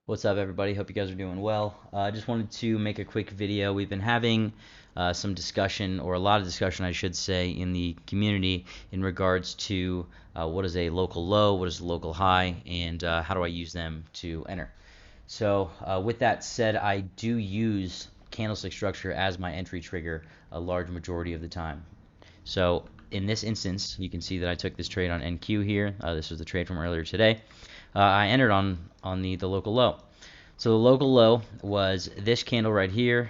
What's up, everybody? Hope you guys are doing well. I just wanted to make a quick video. We've been having some discussion, or a lot of discussion, I should say, in the community in regards to what is a local low, what is a local high, and how do I use them to enter. So with that said, I do use candlestick structure as my entry trigger a large majority of the time. So in this instance, you can see that I took this trade on NQ here. This was the trade from earlier today. I entered on the local low. So the local low was this candle right here,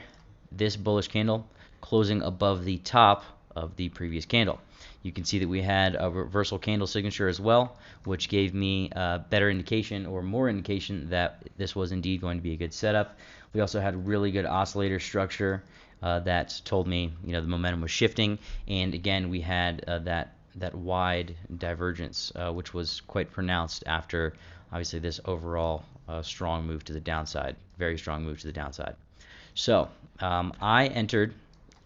this bullish candle closing above the top of the previous candle. You can see that we had a reversal candle signature as well, which gave me a better indication, or more indication, that this was indeed going to be a good setup. We also had really good oscillator structure that told me, the momentum was shifting, and again, we had that wide divergence, which was quite pronounced after, obviously, this overall strong move to the downside, very strong move to the downside. So I entered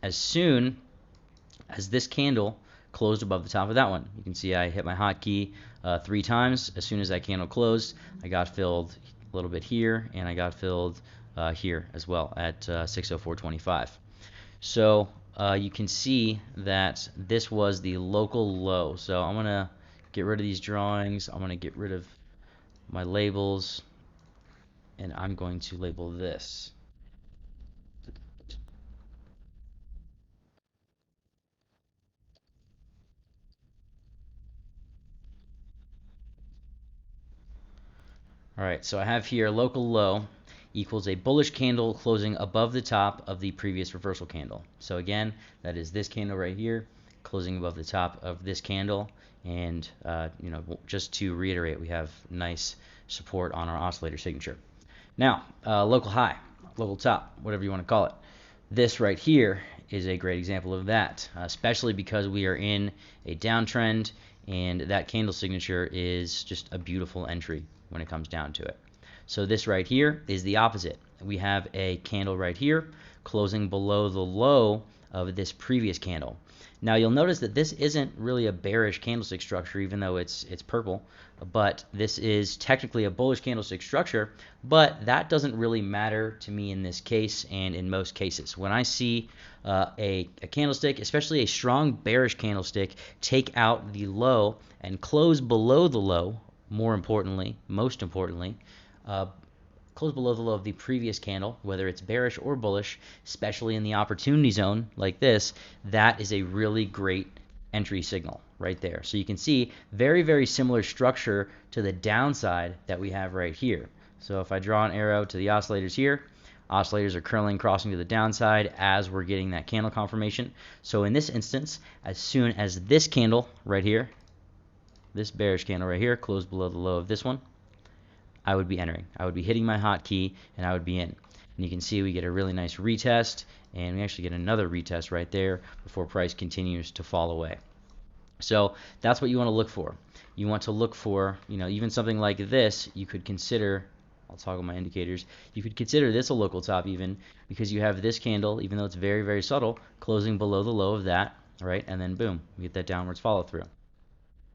as soon as this candle closed above the top of that one. You can see I hit my hotkey 3 times. As soon as that candle closed, I got filled a little bit here, and I got filled here as well at 604.25. So you can see that this was the local low. So I'm going to get rid of these drawings. I'm going to get rid of my labels, and I'm going to label this. All right, so I have here local low equals a bullish candle closing above the top of the previous reversal candle. So again, that is this candle right here closing above the top of this candle. And just to reiterate, we have nice support on our oscillator signature. Now, local high, local top, whatever you want to call it. This right here is a great example of that, especially because we are in a downtrend, and that candle signature is just a beautiful entry when it comes down to it. So this right here is the opposite. We have a candle right here closing below the low of this previous candle. Now you'll notice that this isn't really a bearish candlestick structure, even though it's purple, but this is technically a bullish candlestick structure, but that doesn't really matter to me in this case and in most cases. When I see a candlestick, especially a strong bearish candlestick, take out the low and close below the low, most importantly, close below the low of the previous candle, whether it's bearish or bullish, especially in the opportunity zone like this, that is a really great entry signal right there. So you can see very, very similar structure to the downside that we have right here. So if I draw an arrow to the oscillators here, oscillators are curling, crossing to the downside as we're getting that candle confirmation. So in this instance, as soon as this candle right here, this bearish candle right here, closed below the low of this one, I would be entering. I would be hitting my hotkey, and I would be in. And you can see we get a really nice retest, and we actually get another retest right there before price continues to fall away. So that's what you want to look for. You want to look for, even something like this, you could consider, I'll toggle my indicators, you could consider this a local top even, because you have this candle, even though it's very, very subtle, closing below the low of that, right? And then boom, we get that downwards follow through.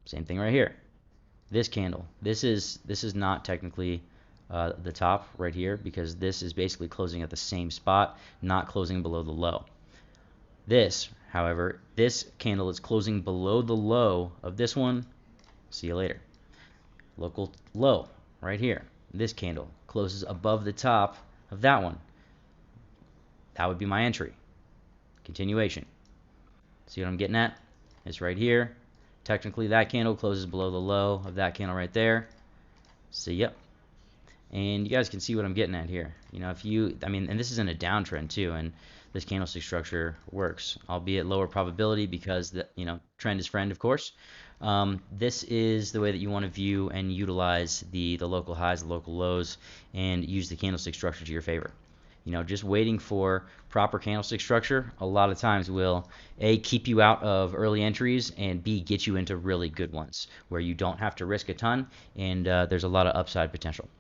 Same thing right here. This candle, this is not technically the top right here, because this is basically closing at the same spot, not closing below the low. This, however, this candle is closing below the low of this one. See you later. Local low right here. This candle closes above the top of that one. That would be my entry. Continuation. See what I'm getting at? It's right here. Technically, that candle closes below the low of that candle right there. See, yep. And you guys can see what I'm getting at here. And this is in a downtrend too, and this candlestick structure works, albeit lower probability because the trend is friend, of course. This is the way that you want to view and utilize the local highs, the local lows, and use the candlestick structure to your favor. Just waiting for proper candlestick structure a lot of times will A, keep you out of early entries, and B, get you into really good ones where you don't have to risk a ton, and there's a lot of upside potential.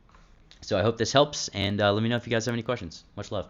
So I hope this helps, and let me know if you guys have any questions. Much love.